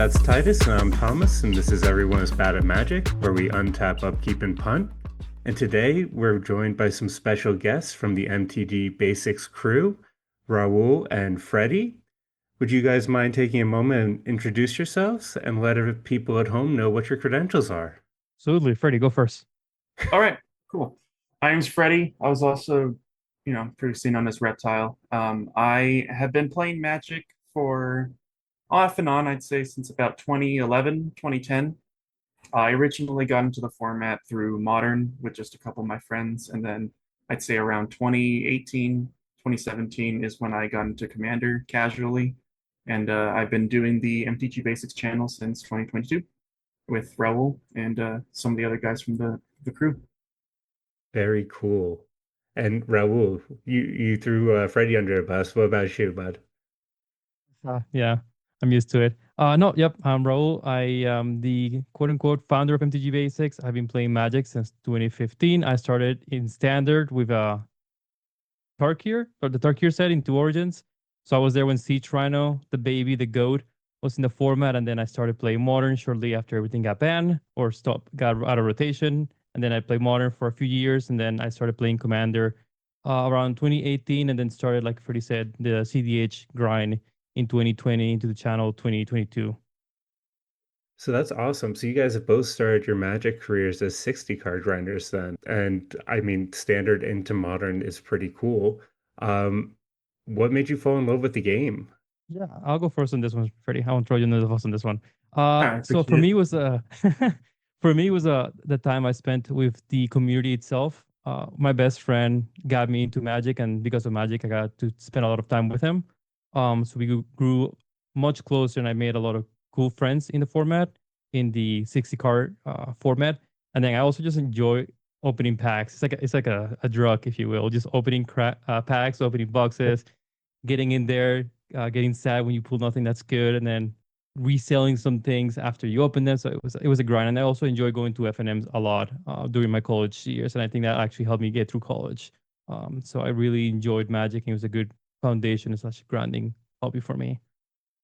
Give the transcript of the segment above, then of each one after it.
That's Titus, and I'm Thomas, and this is Everyone is Bad at Magic, where we untap, upkeep, and punt. And today we're joined by some special guests from the MTG Basics crew, Raul and Freddie. Would you guys mind taking a moment and introduce yourselves and let people at home know what your credentials are? Absolutely. Freddie, go first. All right, cool. My name's Freddie. I was also, previously known as Reptile. I have been playing Magic for off and on, I'd say, since about 2011, 2010. I originally got into the format through Modern with just a couple of my friends, and then I'd say around 2018, 2017 is when I got into Commander casually, and I've been doing the MTG Basics channel since 2022 with Raul and some of the other guys from the crew. Very cool. And Raul, you threw Freddie under a bus. What about you, bud? Yeah, I'm used to it. No, yep, I'm Raul. I am the quote unquote founder of MTG Basics. I've been playing Magic since 2015. I started in Standard with Tarkir, or the Tarkir set in Two Origins. So I was there when Siege Rhino, the baby, the goat, was in the format, and then I started playing Modern shortly after everything got banned or stopped, got out of rotation. And then I played Modern for a few years, and then I started playing Commander around 2018, and then started, like Freddie said, the cEDH grind in 2020 into the channel 2022. So that's awesome. So you guys have both started your Magic careers as 60 card grinders then. And I mean, standard into modern is pretty cool. Um, what made you fall in love with the game? Yeah, I'll go first on this one, Freddie. I won't throw you under the bus on this one. I So appreciate for it. me was for me was the time I spent with the community itself. My best friend got me into Magic, and because of Magic, I got to spend a lot of time with him. So we grew much closer, and I made a lot of cool friends in the format, in the 60 card format. And then I also just enjoy opening packs. It's like a drug, if you will, just opening packs, opening boxes, getting in there, getting sad when you pull nothing that's good, and then reselling some things after you open them. So it was a grind, and I also enjoy going to FNMs a lot during my college years, and I think that actually helped me get through college. So I really enjoyed Magic, and it was a good foundation and such a grinding hobby for me.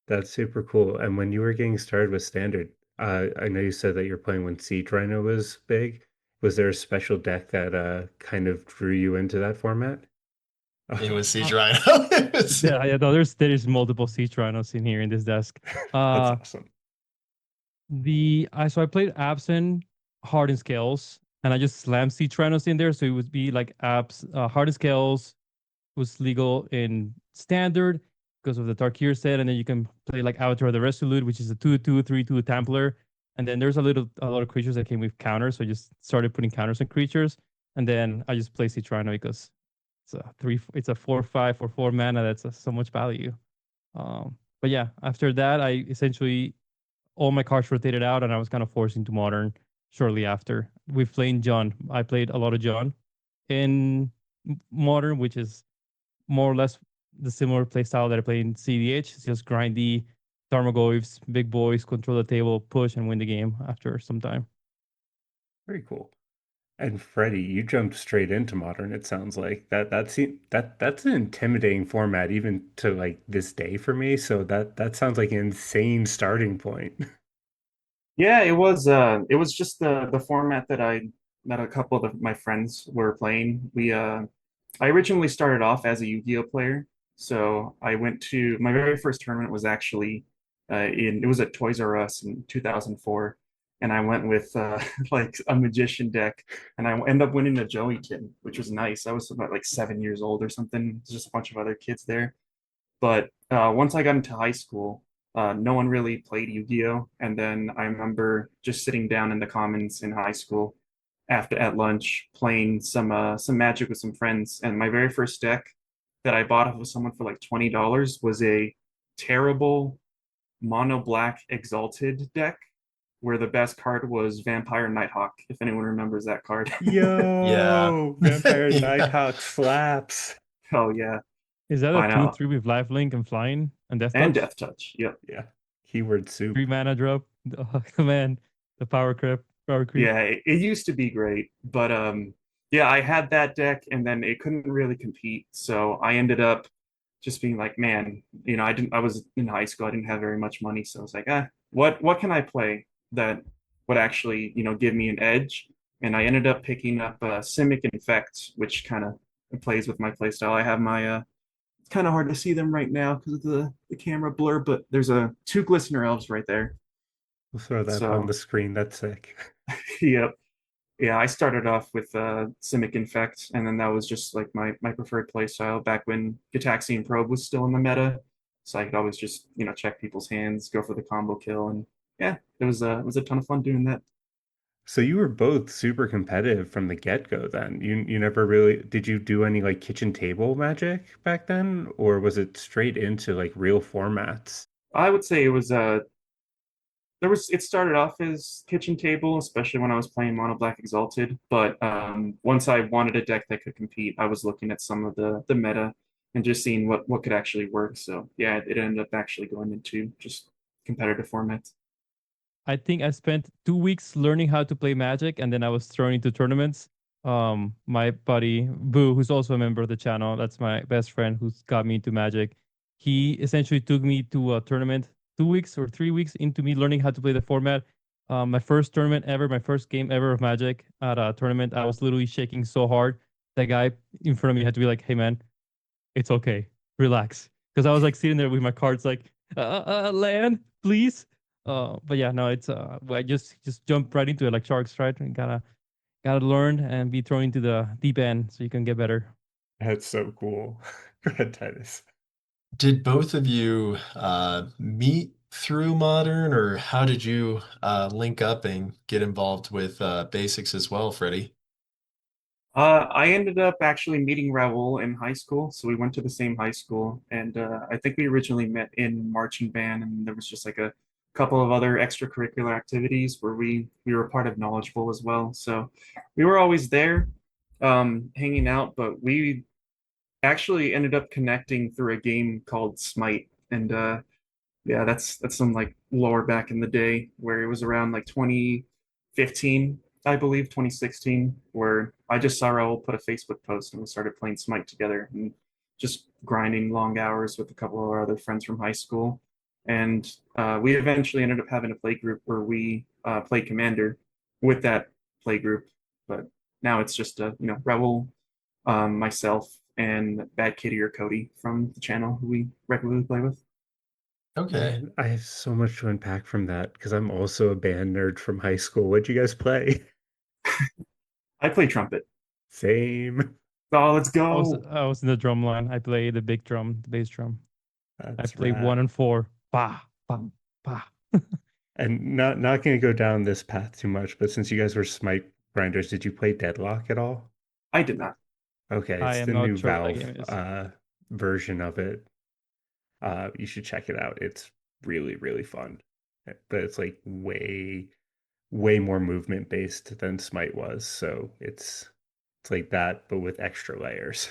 That's super cool. And when you were getting started with standard, I know you said that you're playing when Siege Rhino was big. Was there a special deck that kind of drew you into that format? It was Siege Uh, Rhino. yeah, no, there's multiple Siege Rhinos in here in this desk. That's Uh, awesome. so I played Absent, Hardened Scales, and I just slammed Siege Rhinos in there. So it would be like Hardened Scales was legal in Standard because of the Tarkir set, and then you can play like Avatar the Resolute, which is a 2/2, 3/2 Templar. And then there's a lot of creatures that came with counters, so I just started putting counters on creatures. And then I just play Siege Rhino because it's a 4/5 for 4 mana. That's so much value. But yeah, after that, I essentially all my cards rotated out, and I was kind of forced into Modern shortly after. With playing John, I played a lot of John in Modern, which is more or less the similar play style that I play in cEDH. It's just grindy, Tarmogoyfs, big boys, control the table, push, and win the game after some time. Very cool. And Freddie, you jumped straight into modern, it sounds like. That's an intimidating format even to like this day for me. So that sounds like an insane starting point. Yeah, it was just the format that a couple of my friends were playing. I originally started off as a Yu-Gi-Oh player, so I went to my very first tournament was actually in it was at Toys R Us in 2004, and I went with like a magician deck, and I ended up winning a Joeyton, which was nice. I was about like 7 years old or something. There's just a bunch of other kids there. But once I got into high school, no one really played Yu-Gi-Oh! And then I remember just sitting down in the commons in high school after at lunch playing some Magic with some friends. And my very first deck that I bought off of someone for like $20 was a terrible mono black exalted deck where the best card was Vampire Nighthawk, if anyone remembers that card. Yeah. Yo, Vampire Yeah. Nighthawk slaps. Oh yeah, Is that a I 2 know. 3 with lifelink and flying and death And touch? Death Touch. Yep. Yeah. Keyword Three soup. mana drop. Oh, man, the power creep. Yeah, it used to be great, but yeah, I had that deck and then it couldn't really compete. So I ended up just being like, man, I was in high school, I didn't have very much money, so I was like, what can I play that would actually, give me an edge? And I ended up picking up Simic Infect, which kind of plays with my playstyle. I have my it's kind of hard to see them right now because of the camera blur, but there's two Glistener Elves right there. We'll throw that up on the So, screen. That's sick. yep. Yeah, I started off with Simic Infect, and then that was just like my preferred play style back when Gitaxian Probe was still in the meta. So I could always just, check people's hands, go for the combo kill, and yeah, it was a ton of fun doing that. So you were both super competitive from the get-go then. You never really did you do any like kitchen table magic back then, or was it straight into like real formats? I would say it started off as kitchen table, especially when I was playing Mono Black Exalted. But once I wanted a deck that could compete, I was looking at some of the meta and just seeing what could actually work. So yeah, it ended up actually going into just competitive formats. I think I spent 2 weeks learning how to play Magic, and then I was thrown into tournaments. My buddy Boo, who's also a member of the channel, that's my best friend who's got me into Magic. He essentially took me to a tournament 2 weeks or 3 weeks into me learning how to play the format. My first tournament ever, my first game ever of Magic at a tournament, I was literally shaking so hard. That guy in front of me had to be like, "Hey man, it's okay, relax," because I was like sitting there with my cards like, land, please. But yeah, no, it's I just jump right into it like sharks, right? And gotta learn and be thrown into the deep end so you can get better. That's so cool. Go ahead, Titus. Did both of you meet through Modern, or how did you link up and get involved with Basics as well, Freddie? I ended up actually meeting Raul in high school, so we went to the same high school, and I think we originally met in marching band, and there was just like a couple of other extracurricular activities where we were part of Knowledgeable as well. So we were always there, hanging out, but we actually ended up connecting through a game called Smite, and yeah, that's some like lore back in the day where it was around like 2015, I believe, 2016, where I just saw Raul put a Facebook post and we started playing Smite together and just grinding long hours with a couple of our other friends from high school. And we eventually ended up having a play group where we played Commander with that play group. But now it's just Raul, myself, and Bad Kitty or Cody from the channel who we regularly play with. Okay. Man, I have so much to unpack from that because I'm also a band nerd from high school. What'd you guys play? I play trumpet. Same. Oh, let's I was go. I was in the drum line. I played the big drum, the bass drum. I That's played one rad. and four. Bah, bah, bah. And not gonna go down this path too much, but since you guys were Smite grinders, did you play Deadlock at all? I did not. Okay, I it's the am new not sure what that Valve game is. version of it. You should check it out. It's really, really fun. But it's like way more movement based than Smite was. So it's like that, but with extra layers.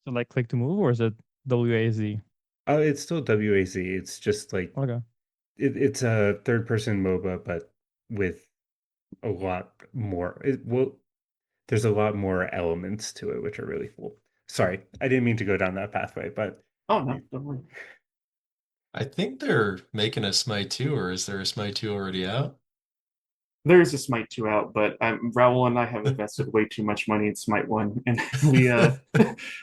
So like click to move or is it WAZ? Oh, it's still WAZ. It's just like Okay. it's a third person MOBA, but with a lot more. There's a lot more elements to it, which are really cool. Sorry, I didn't mean to go down that pathway, but Oh no, don't worry. I think they're making a Smite 2, or is there a Smite 2 already out? There is a Smite 2 out, but Raul and I have invested way too much money in Smite 1, and we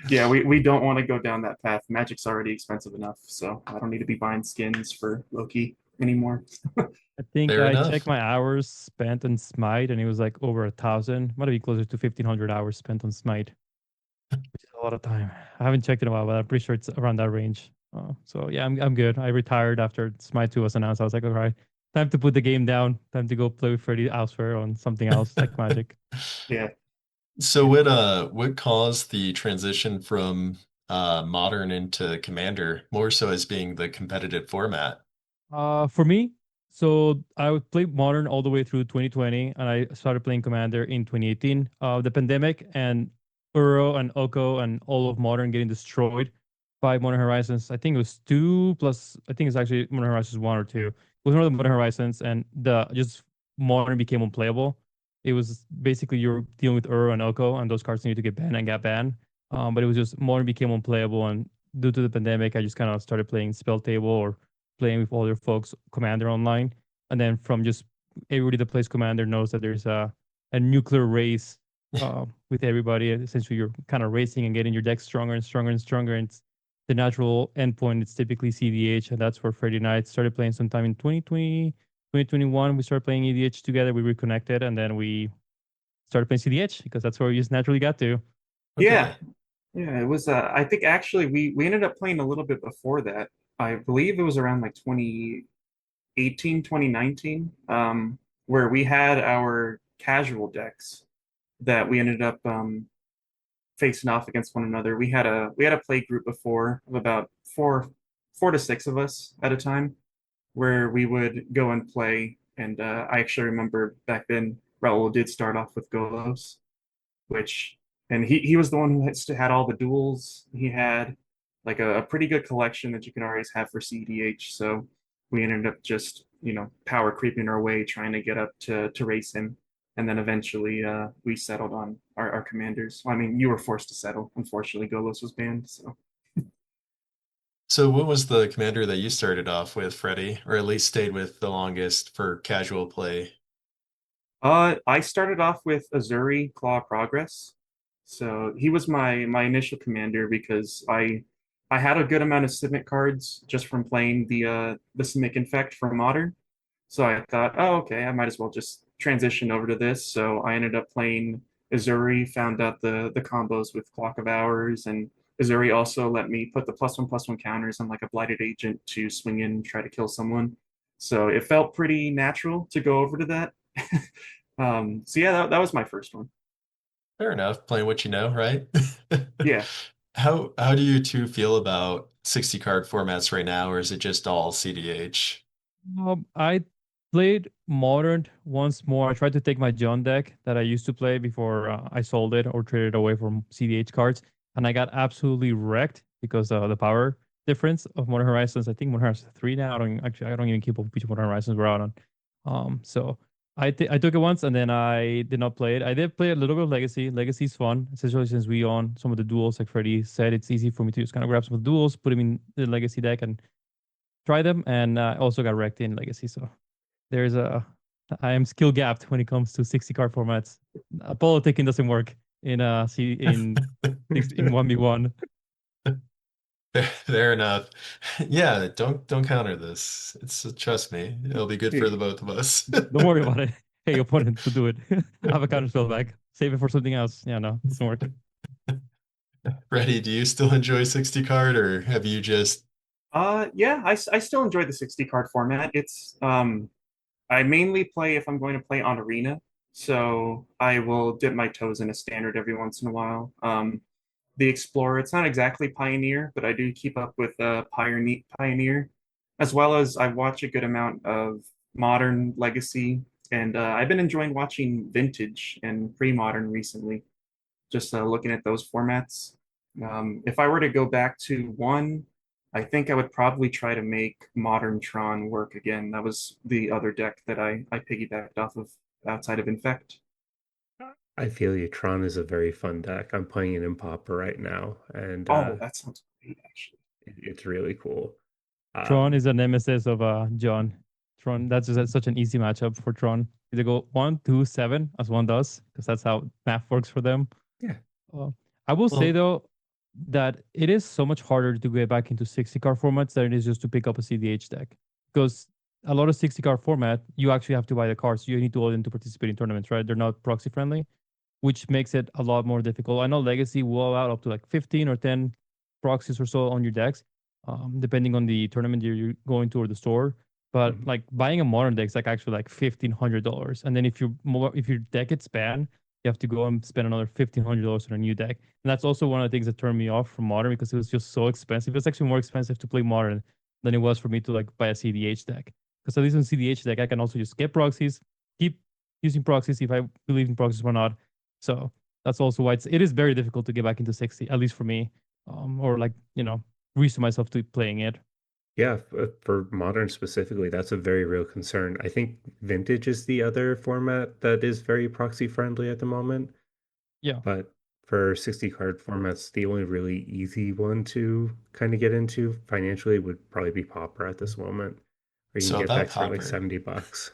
yeah, we don't want to go down that path. Magic's already expensive enough, so I don't need to be buying skins for Loki anymore. I think Fair I checked enough. my hours spent on Smite and it was like over 1,000. Might be closer to 1,500 hours spent on Smite, which is a lot of time. I haven't checked in a while, but I'm pretty sure it's around that range. So yeah, I'm good. I retired after Smite 2 was announced. I was like, all right, time to put the game down. Time to go play with Freddy elsewhere on something else like Magic. Yeah. So what caused the transition from Modern into Commander, more so as being the competitive format? For me, so I would play Modern all the way through 2020, and I started playing Commander in 2018. The pandemic and Uro and Oko and all of Modern getting destroyed by Modern Horizons. I think it was two plus. I think it's actually Modern Horizons one or two. It was one of the Modern Horizons, and the just Modern became unplayable. It was basically you're dealing with Uro and Oko, and those cards need to get banned and got banned. But it was just Modern became unplayable, and due to the pandemic, I just kind of started playing Spell Table or playing with other folks Commander online, and then from just everybody that plays Commander knows that there's a nuclear race with everybody. Essentially, you're kind of racing and getting your deck stronger and stronger and stronger. And it's the natural endpoint. It's typically cEDH, and that's where Freddie and I started playing sometime in 2020, 2021. We started playing EDH together. We reconnected, and then we started playing cEDH because that's where we just naturally got to. Yeah, Okay. yeah, it was I think actually we ended up playing a little bit before that. I believe it was around like 2018, 2019, where we had our casual decks that we ended up facing off against one another. We had a play group before of about four to six of us at a time, where we would go and play. And I actually remember back then Raul did start off with Golos, which and he was the one who had all the duels. He had like a pretty good collection that you can always have for cEDH. So we ended up just power creeping our way trying to get up to race him, and then eventually we settled on our commanders. Well, I mean, you were forced to settle. Unfortunately, Golos was banned. So So what was the commander that you started off with, Freddie, or at least stayed with the longest for casual play? I started off with Azuri Claw Progress. So he was my initial commander because I had a good amount of Simic cards just from playing the Simic Infect from Modern. So I thought, oh, okay, I might as well just transition over to this. So I ended up playing Azuri, found out the combos with Clock of Hours, and Azuri also let me put the +1/+1 counters on like a Blighted Agent to swing in and try to kill someone. So it felt pretty natural to go over to that. So yeah, that was my first one. Fair enough, playing what you know, right? Yeah. How do you two feel about 60 card formats right now, or is it just all cEDH? I played Modern once more. I tried to take my John deck that I used to play before I sold it or traded away from cEDH cards, and I got absolutely wrecked because the power difference of Modern Horizons. I think Modern Horizons 3 now. I don't even keep up which Modern Horizons we're out on. So I took it once and then I did not play it. I did play a little bit of Legacy. Legacy's fun, especially since we own some of the duels. Like Freddie said, it's easy for me to just kind of grab some of the duels, put them in the Legacy deck, and try them. And I also got wrecked in Legacy. So there's I am skill gapped when it comes to 60 card formats. Politicking doesn't work in in 1v1. Fair enough. Yeah, don't counter this. It's trust me, it'll be good for the both of us. Don't worry about it. Hey, opponent, to do it. I have a counter spell back. Save it for something else. Yeah, no, doesn't work. Freddie, do you still enjoy 60 card, or have you just Yeah, I still enjoy the 60 card format. It's I mainly play if I'm going to play on Arena, so I will dip my toes in a standard every once in a while. The Explorer, it's not exactly Pioneer, but I do keep up with Pioneer, as well as I watch a good amount of Modern Legacy, and I've been enjoying watching Vintage and Pre-Modern recently, just looking at those formats. If I were to go back to one, I think I would probably try to make Modern Tron work again. That was the other deck that I piggybacked off of outside of Infect. I feel you. Tron is a very fun deck. I'm playing it in Pauper right now, and Oh, that sounds great, actually. it's really cool. Tron Um, is a nemesis of John. Tron, that's just such an easy matchup for Tron. They go 1, 2, 7 as one does, because that's how math works for them. yeah, Uh, I will say well, though that it is so much harder to get back into 60 card formats than it is just to pick up a cEDH deck. Because a lot of 60 card format, you actually have to buy the cards. You need to own them to participate in tournaments, right? They're not proxy friendly, which makes it a lot more difficult. I know Legacy will allow up to like 15 or 10 proxies or so on your decks, depending on the tournament you're going to or the store. But mhm. like buying a modern deck is like actually like $1,500, and then if your deck gets banned, you have to go and spend another $1,500 on a new deck. And that's also one of the things that turned me off from modern because it was just so expensive. It's actually more expensive to play modern than it was for me to like buy a cEDH deck. Because at least on cEDH deck, I can also just get proxies, keep using proxies if I believe in proxies or not. So that's also why it is very difficult to get back into 60, at least for me, or like reason myself to playing it. Yeah, for modern specifically, that's a very real concern. I think Vintage is the other format that is very proxy friendly at the moment. Yeah. But for 60 card formats, the only really easy one to kind of get into financially would probably be Pauper at this moment, where you can So get about decks for like Pauper. $70.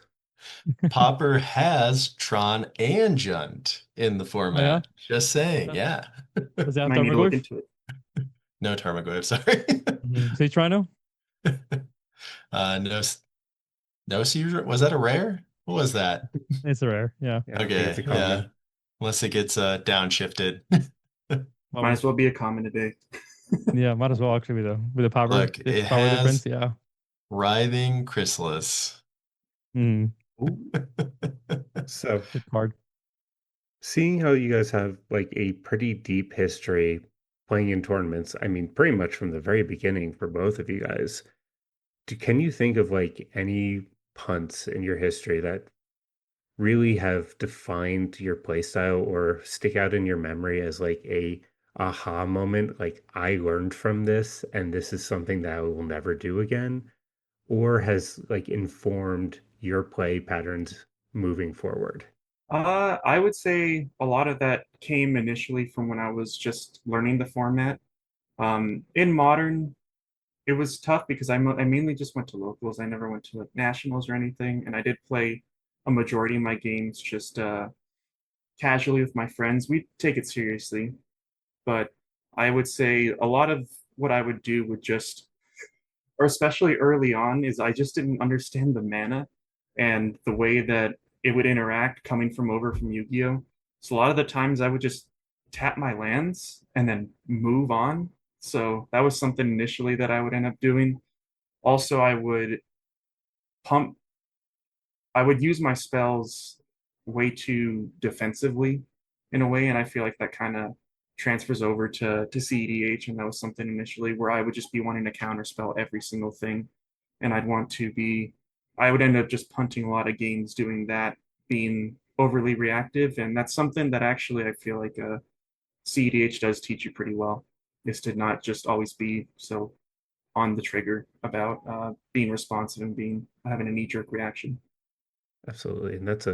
Pauper has Tron and Junt in the Oh yeah, format. Just saying, yeah. does it have Might need to look Tarmogoyf? into it. No Tarmogoyf, sorry. Say Trino? No, no Seizure. Was that a rare? What was that? It's a rare, yeah. Yeah, I think it's Okay, a yeah. common. Unless it gets downshifted. Might Well, as well be a common today. yeah, might as well actually with the power Look, it power difference, has yeah. Writhing Chrysalis. Mm, Ooh. So, good card. seeing how you guys have like a pretty deep history playing in tournaments, I mean, pretty much from the very beginning for both of you guys, can you think of like any punts in your history that really have defined your playstyle or stick out in your memory as like a aha moment, like I learned from this and this is something that I will never do again, or has like informed your play patterns moving forward? I would say a lot of that came initially from when I was just learning the format. In modern, it was tough because I mainly just went to locals. I never went to like nationals or anything, and I did play a majority of my games just casually with my friends. We take it seriously, but I would say a lot of what I would do would just, or especially early on, is I just didn't understand the mana and the way that it would interact coming from over from Yu-Gi-Oh! So a lot of the times I would just tap my lands and then move on. So that was something initially that I would end up doing. Also, pump I would use my spells way too defensively in a way, and I feel like that kind of transfers over to cEDH, and that was something initially where I would just be wanting to counterspell every single thing, and I would end up just punting a lot of games doing that, being overly reactive, and that's something that actually I feel like cEDH does teach you pretty well, is to not just always be so on the trigger about being responsive and being having a knee-jerk reaction. Absolutely. And that's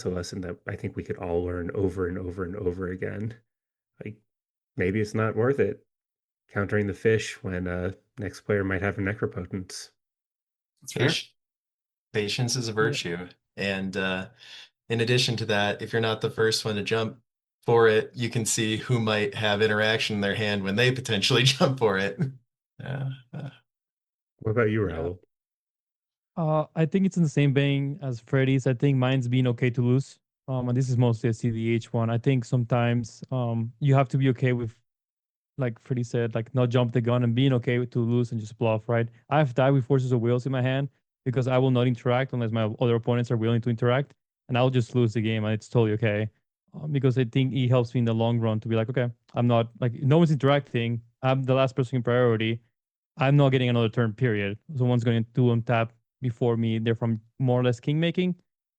a lesson that I think we could all learn over and over and over again. Like maybe it's not worth it countering the fish when next player might have a necropotence. That's fair. Patience is a Yeah. virtue. And in addition to that, if you're not the first one to jump for it, you can see who might have interaction in their hand when they potentially jump for it. Yeah. What about you, Yeah. Raul? I think it's in the same vein as Freddy's. I think mine's being okay to lose. And this is mostly a cEDH one. I think sometimes you have to be okay with, like Freddie said, like not jump the gun and being okay to lose and just bluff, right? I've died with Forces of Wills in my hand because I will not interact unless my other opponents are willing to interact, and I'll just lose the game, and it's totally okay. Because I think it helps me in the long run to be like, okay, I'm not like no one's interacting. I'm the last person in priority. I'm not getting another turn, period. Someone's going to untap before me. They're from more or less king making.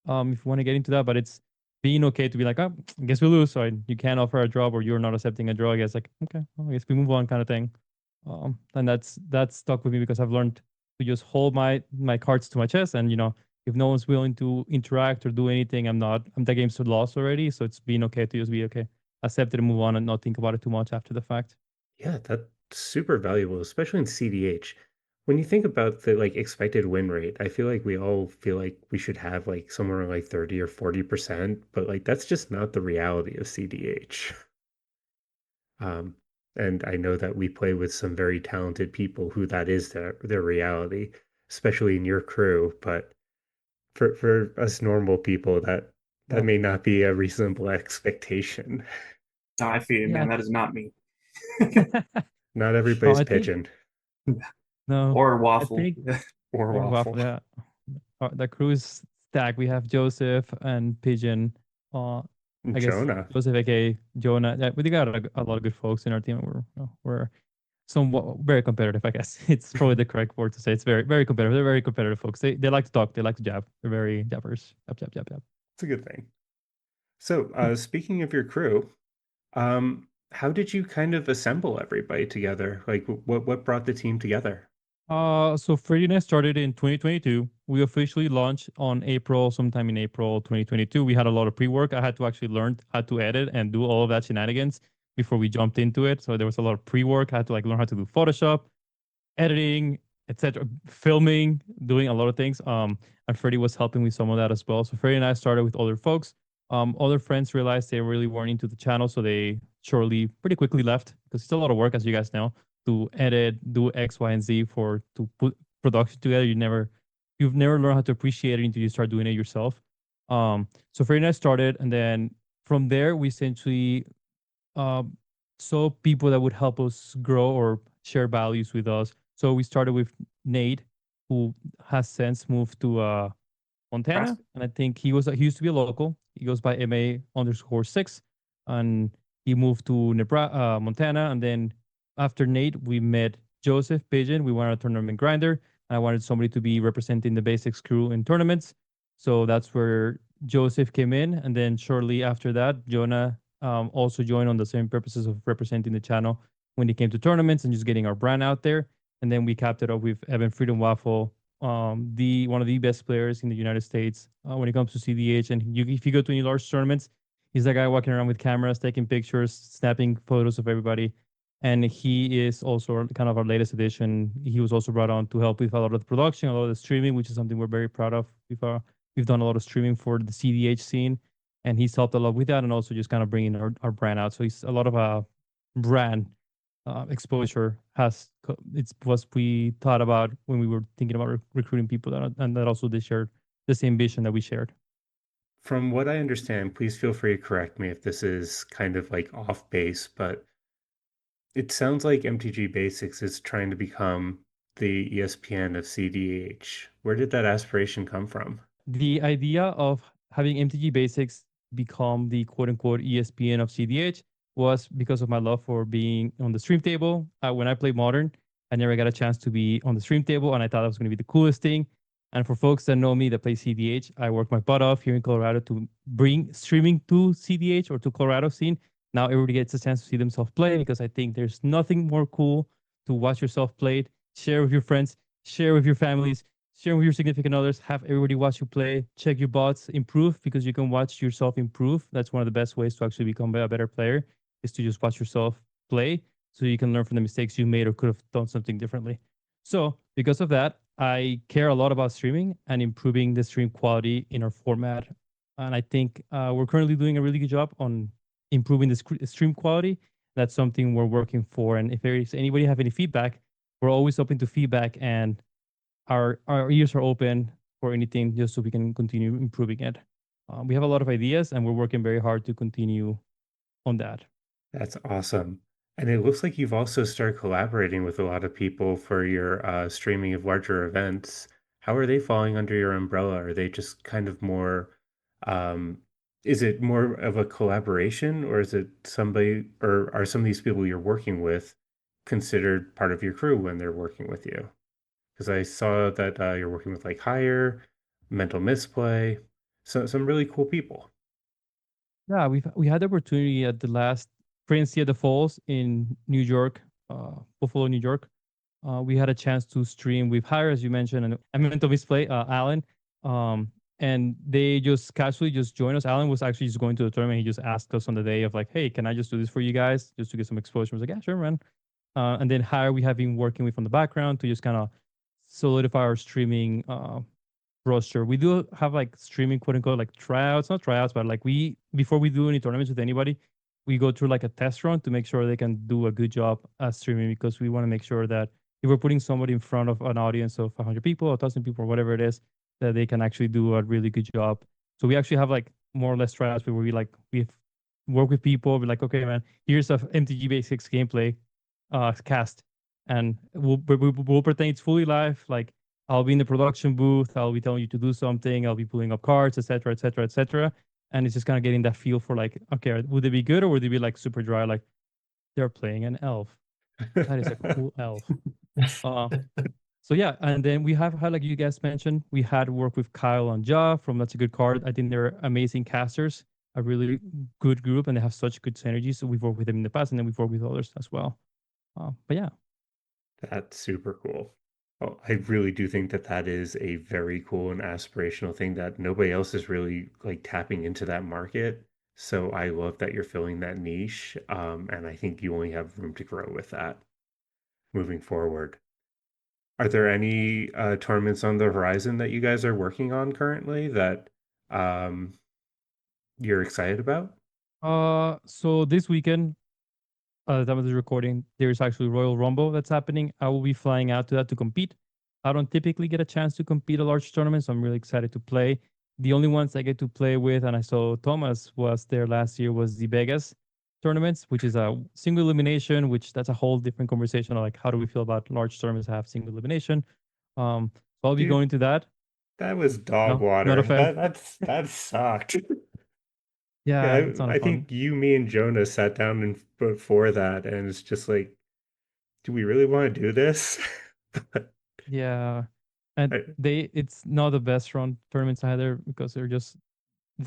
If you want to get into that, but it's being okay to be like, oh, I guess we lose. So you can't offer a draw or you're not accepting a draw. I guess like, okay, well, I guess we move on kind of thing. And that's stuck with me because I've learned to just hold my cards to my chest. And, if no one's willing to interact or do anything, I'm the game's lost already. So it's being okay to just be okay, accept it and move on and not think about it too much after the fact. Yeah, that's super valuable, especially in cEDH. When you think about the like expected win rate, I feel like we all feel like we should have like somewhere like 30 or 40%, but like that's just not the reality of cEDH. Um, and I know that we play with some very talented people who that is their reality, especially in your crew, but for us normal people that Yeah. may not be a reasonable expectation. No, I feel you, Yeah. man. That is not me. Not Oh, everybody's I think pigeon no. Or I waffle. think or or waffle. waffle. Yeah. The cruise stack. We have Joseph and Pigeon. Uh, I guess Jonah. Joseph, aka Jonah. Yeah, we got a lot of good folks in our team. We're somewhat very competitive. I guess it's probably the correct word to say. It's very very competitive. They're very competitive folks. They like to talk. They like to jab. They're very jabbers. Jab jab jab jab. It's a good thing. So, speaking of your crew, how did you kind of assemble everybody together? Like, what brought the team together? So Freddie and I started in 2022. We officially launched sometime in April 2022. We had a lot of pre-work. I had to actually learn how to edit and do all of that shenanigans before we jumped into it. So there was a lot of pre-work. I had to like learn how to do Photoshop, editing, etc., filming, doing a lot of things. And Freddie was helping with some of that as well. So Freddie and I started with other folks. Other friends realized they really weren't into the channel, so they pretty quickly left because it's a lot of work, as you guys know, to edit, do X, Y, and Z to put production together. You've never learned how to appreciate it until you start doing it yourself. So Freddie and I started, and then from there we essentially um, saw people that would help us grow or share values with us. So we started with Nate, who has since moved to Montana, and I think he used to be a local. He goes by MA_6, and he moved to Nebraska, Montana, and then after Nate, we met Joseph Pigeon. We wanted a tournament grinder, and I wanted somebody to be representing the Basics crew in tournaments. So that's where Joseph came in, and then shortly after that, Jonah also joined on the same purposes of representing the channel when it came to tournaments and just getting our brand out there. And then we capped it up with Evan Freedom Waffle, the one of the best players in the United States when it comes to cEDH. And if you go to any large tournaments, he's the guy walking around with cameras, taking pictures, snapping photos of everybody. And he is also kind of our latest addition. He was also brought on to help with a lot of the production, a lot of the streaming, which is something we're very proud of. We've done a lot of streaming for the cEDH scene, and he's helped a lot with that, and also just kind of bringing our brand out. So he's a lot of brand exposure it's what we thought about when we were thinking about recruiting people and that also they shared the same vision that we shared. From what I understand, please feel free to correct me if this is kind of like off base, but it sounds like MTG Basics is trying to become the ESPN of cEDH. Where did that aspiration come from? The idea of having MTG Basics become the quote unquote ESPN of cEDH was because of my love for being on the stream table. When I played Modern, I never got a chance to be on the stream table, and I thought that was going to be the coolest thing. And for folks that know me that play cEDH, I worked my butt off here in Colorado to bring streaming to cEDH or to Colorado scene. Now everybody gets a chance to see themselves play because I think there's nothing more cool to watch yourself play, share with your friends, share with your families, share with your significant others, have everybody watch you play, check your bots, improve because you can watch yourself improve. That's one of the best ways to actually become a better player is to just watch yourself play so you can learn from the mistakes you made or could have done something differently. So because of that, I care a lot about streaming and improving the stream quality in our format. And I think we're currently doing a really good job on improving the stream quality. That's something we're working for. And if there's anybody have any feedback, we're always open to feedback, and our ears are open for anything just so we can continue improving it. We have a lot of ideas, and we're working very hard to continue on that. That's awesome. And it looks like you've also started collaborating with a lot of people for your streaming of larger events. How are they falling under your umbrella? Are they just kind of more, um, is it more of a collaboration, or is it somebody, or are some of these people you're working with considered part of your crew when they're working with you? Because I saw that you're working with like Hire, Mental Misplay, so some really cool people. Yeah, we had the opportunity at the last Prince at the Falls in New York, Buffalo, New York. We had a chance to stream with Hire, as you mentioned, and I meant to misplay Alan. And they just casually just joined us. Alan was actually just going to the tournament. He just asked us on the day of like, "Hey, can I just do this for you guys, just to get some exposure?" I was like, "Yeah, sure, man." And then Hire, we have been working with from the background to just kind of solidify our streaming roster. We do have like streaming quote unquote like tryouts, not tryouts, but like before we do any tournaments with anybody, we go through like a test run to make sure they can do a good job at streaming because we want to make sure that if we're putting somebody in front of an audience of 100 people, 1,000 people, or whatever it is, that they can actually do a really good job. So we actually have like more or less tryouts where we work with people. We're like, okay, man, here's a MTG Basics gameplay cast, and we'll pretend it's fully live. Like I'll be in the production booth. I'll be telling you to do something. I'll be pulling up cards, etc., etc., etc. And it's just kind of getting that feel for like, okay, would they be good or would they be like super dry? Like they're playing an elf. That is a cool elf. Uh, so yeah, and then we have had, like you guys mentioned, we had work with Kyle and Ja from That's a Good Card. I think they're amazing casters, a really good group, and they have such good synergy. So we've worked with them in the past, and then we've worked with others as well. But yeah. That's super cool. Oh, I really do think that that is a very cool and aspirational thing that nobody else is really like tapping into that market. So I love that you're filling that niche, and I think you only have room to grow with that moving forward. Are there any tournaments on the horizon that you guys are working on currently that um, you're excited about? So this weekend, the time of this recording, there's actually Royal Rumble that's happening. I will be flying out to that to compete. I don't typically get a chance to compete a large tournament, so I'm really excited to play. The only ones I get to play with, and I saw Thomas was there last year, was the Vegas tournaments, which is a single elimination, which that's a whole different conversation. Like, how do we feel about large tournaments that have single elimination? So I'll be Dude, going to that. that was dog No, not a water. fan. That sucked. Yeah, Yeah, it's not a I fun. think you, me, and Jonah sat down and before that, and it's just like, do we really want to do this? Yeah, and I, it's not the best run tournaments either because they're just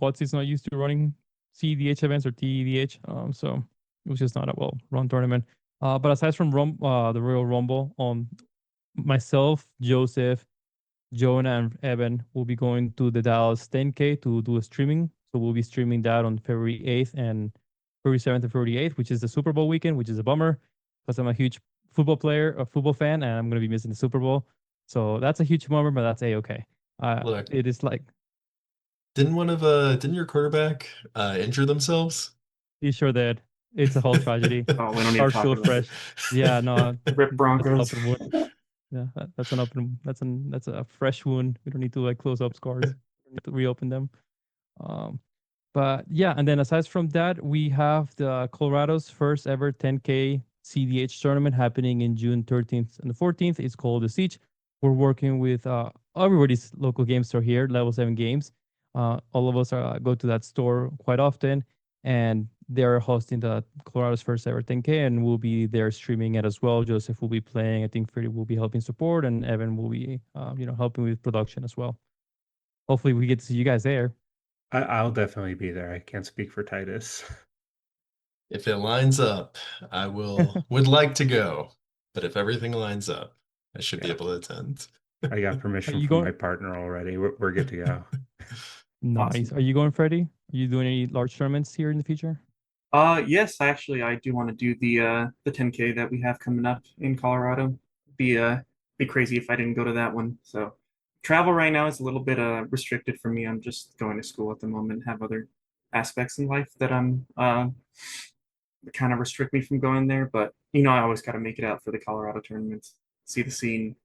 What's is not used to running cEDH events or TEDH. So it was just not a well run tournament. But aside from the Royal Rumble, myself, Joseph, Jonah, and Evan will be going to the Dallas 10K to do a streaming. So we'll be streaming that on February 8th and February 7th and February 8th, which is the Super Bowl weekend, which is a bummer because I'm a huge a football fan, and I'm going to be missing the Super Bowl. So that's a huge bummer, but that's a-okay. Look, It is like, didn't your quarterback injure themselves? he sure did. It's a whole tragedy. Oh, we don't need to Are talk still about it. fresh. Yeah, no, Rip that's an Broncos. open wound. Yeah, that's a fresh wound. We don't need to like close up scars. We need to reopen them. Um, but yeah, and then aside from that, we have the Colorado's first ever 10K cEDH tournament happening in June 13th and the 14th. It's called the Siege. We're working with everybody's local game store here, Level 7 Games. All of us go to that store quite often, and they're hosting the Colorado's first ever 10K, and we'll be there streaming it as well. Joseph will be playing. I think Freddie will be helping support, and Evan will be, helping with production as well. Hopefully, we get to see you guys there. I'll definitely be there. I can't speak for Titus. If it lines up, I would like to go. But if everything lines up, I should be Yeah, able to attend. I got Are permission you from going? my partner already. We're good to go. Nice. Awesome. Are you going, Freddie? Are you doing any large tournaments here in the future? Yes, actually, I do want to do the 10K that we have coming up in Colorado. Be crazy if I didn't go to that one. So travel right now is a little bit restricted for me. I'm just going to school at the moment, have other aspects in life that I'm kind of restrict me from going there. But I always got to make it out for the Colorado tournaments, see the scene,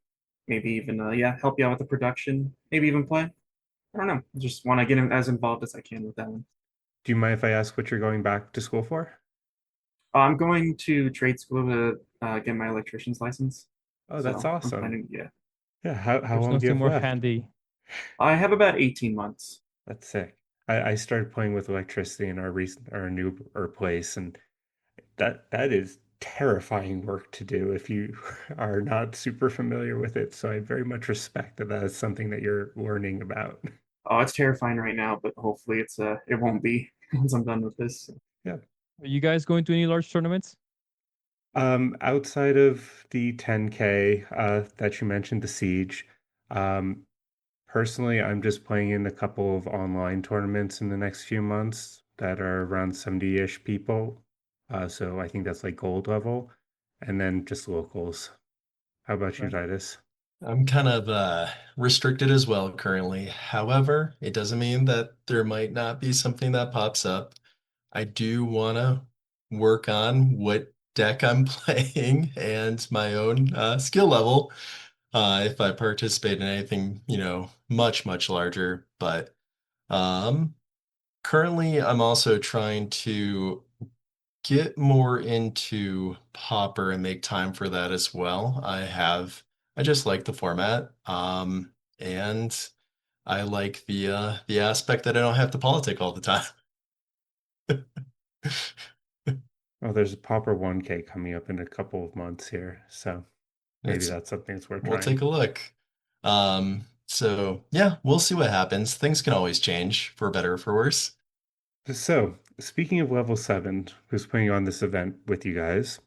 maybe even yeah, help you out with the production, maybe even play. I don't know. Just want to get as involved as I can with that one. Do you mind if I ask what you're going back to school for? I'm going to trade school to get my electrician's license. Oh, that's So I'm awesome. planning, yeah. Yeah, how There's long do you nothing have more left? handy. I have about 18 months. That's sick. I started playing with electricity in our new place, and that is terrifying work to do if you are not super familiar with it. So I very much respect that that is something that you're learning about. Oh, it's terrifying right now, but hopefully it won't be once I'm done with this. Yeah. Are you guys going to any large tournaments? Outside of the 10K that you mentioned, the Siege, um, personally, I'm just playing in a couple of online tournaments in the next few months that are around 70-ish people. So I think that's like gold level, and then just locals. How about you, Right. Titus? I'm kind of restricted as well currently. However, it doesn't mean that there might not be something that pops up. I do want to work on what deck I'm playing and my own skill level if I participate in anything, much, much larger. But um, currently, I'm also trying to get more into Popper and make time for that as well. I just like the format. And I like the aspect that I don't have to politic all the time. Oh, there's a Pauper 1K coming up in a couple of months here, so maybe It's that's something that's worth We'll trying. take a look. So yeah, we'll see what happens. Things can always change for better or for worse. So, speaking of level 7, who's putting on this event with you guys,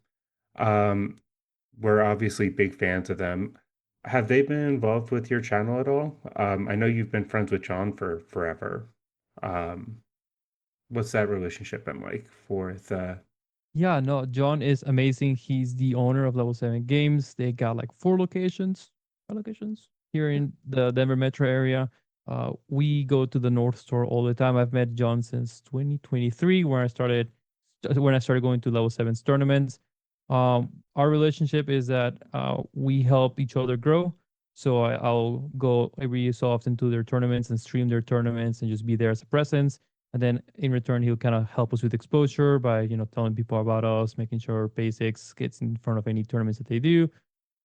um, we're obviously big fans of them. Have they been involved with your channel at all? I know you've been friends with John for forever. Um, what's that relationship been like for the? Yeah, no, John is amazing. He's the owner of Level 7 Games. They got like four locations here in the Denver metro area. We go to the North Store all the time. I've met John since 2023, when I started going to Level 7's tournaments. Our relationship is that we help each other grow. So I'll go every so often to their tournaments and stream their tournaments and just be there as a presence. And then in return, he'll kind of help us with exposure by, telling people about us, making sure Basics gets in front of any tournaments that they do.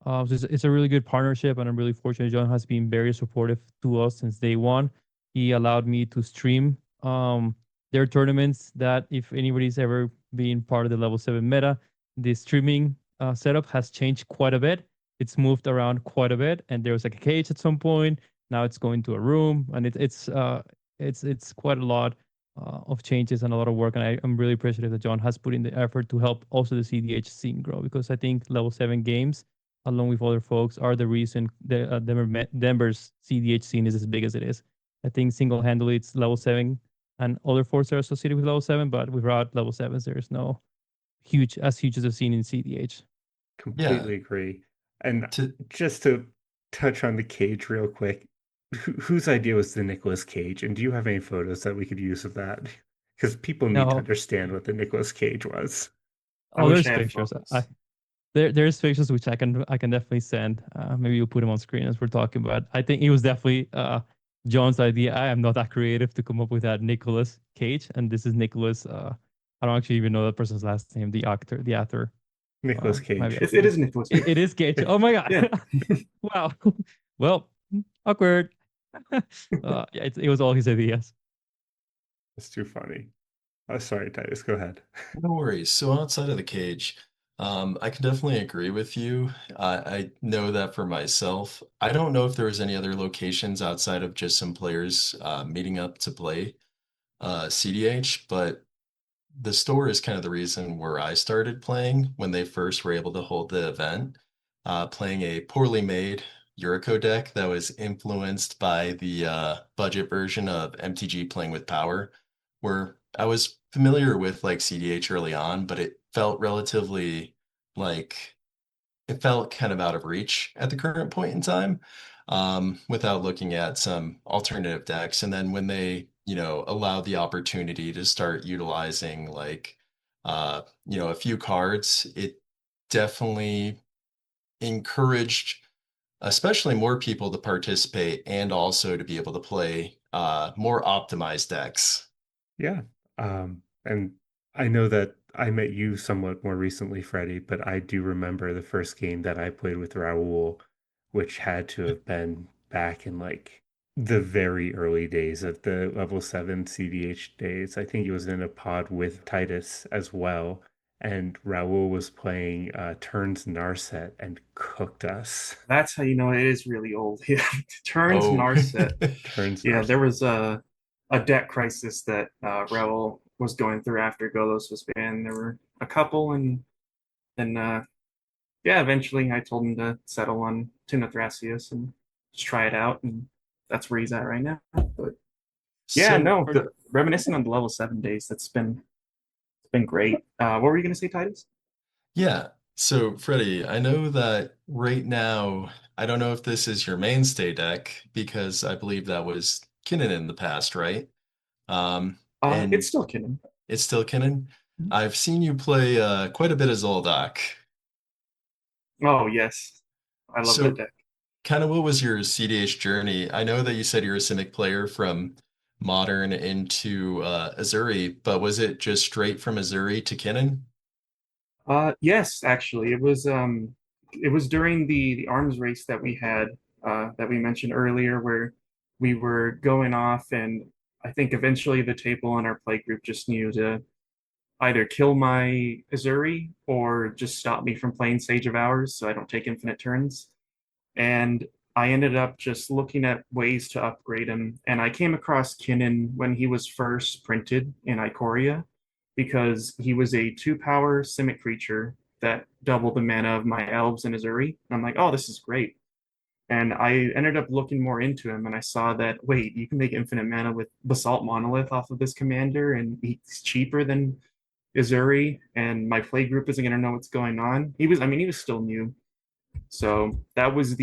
So it's a really good partnership, and I'm really fortunate. John has been very supportive to us since day one. He allowed me to stream their tournaments. That if anybody's ever been part of the Level 7 meta, the streaming setup has changed quite a bit. It's moved around quite a bit, and there was like a cage at some point. Now it's going to a room, and it's quite a lot of changes and a lot of work. And I'm really appreciative that John has put in the effort to help also the cEDH scene grow, because I think Level 7 games, along with other folks, are the reason the Denver's cEDH scene is as big as it is. I think single-handedly it's Level 7 and other forts are associated with Level 7, but without Level 7s, there's no huge as a scene in cEDH. Completely Yeah. agree. And To just to touch on the cage real quick, whose idea was the Nicolas Cage? And do you have any photos that we could use of that? Because people need to No, understand what the Nicolas Cage was. I oh, wish there's I had pictures. photos. There's pictures which I can definitely send. Maybe you'll put them on screen as we're talking. But I think it was definitely John's idea. I am not that creative to come up with that Nicolas Cage, and this is Nicolas. I don't actually even know that person's last name. The actor. Nicolas Maybe Cage. I It can. is Nicholas Cage. It is Cage. Oh my god! Yeah. Wow. Well, awkward. Yeah, it was all his ideas. It's too funny. Sorry, Titus, go ahead. No worries. So outside of the cage, I can definitely agree with you. I know that for myself. I don't know if there was any other locations outside of just some players meeting up to play cEDH, but the store is kind of the reason where I started playing when they first were able to hold the event, playing a poorly made Yuriko deck that was influenced by the budget version of MTG Playing with Power, where I was familiar with like cEDH early on, but it felt relatively like it felt kind of out of reach at the current point in time, without looking at some alternative decks. And then when they, allowed the opportunity to start utilizing like, a few cards, it definitely encouraged, especially more people to participate and also to be able to play more optimized decks. Yeah. And I know that I met you somewhat more recently, Freddie, but I do remember the first game that I played with Raul, which had to have been back in like the very early days of the level 7 cEDH days. I think it was in a pod with Titus as well. And Raul was playing Turns Narset and cooked us. That's how you know it is really old. Yeah. Turns Oh, Narset. Turns Yeah, there Narset. was a deck crisis that Raul was going through after Golos was banned. There were a couple, and then yeah, eventually I told him to settle on Tuna Thrasius and just try it out, and that's where he's at right now. But yeah, so no, reminiscing on the level 7 days, it's been great. What were you gonna say, Titus? yeah. So, Freddie, I know that right now, I don't know if this is your mainstay deck because I believe that was Kinnan in the past, right? And It's still Kinnan. it's still Kinnan. I've seen you play quite a bit of Zoldak. Oh yes, I love that So, deck. kind of what was your cEDH journey? I know that you said you're a Simic player from Modern into Azuri, but was it just straight from Azuri to Kinnan? Yes, actually, it was during the arms race that we had that we mentioned earlier, where we were going off, and I think eventually the table in our play group just knew to either kill my Azuri or just stop me from playing Sage of Hours, so I don't take infinite turns. And I ended up just looking at ways to upgrade him. And I came across Kinnan when he was first printed in Ikoria because he was a 2-power Simic creature that doubled the mana of my elves and Azuri. And I'm like, oh, this is great. And I ended up looking more into him, and I saw that wait, you can make infinite mana with Basalt Monolith off of this commander, and he's cheaper than Izuri, and my play group isn't gonna know what's going on. I mean, he was still new, so that was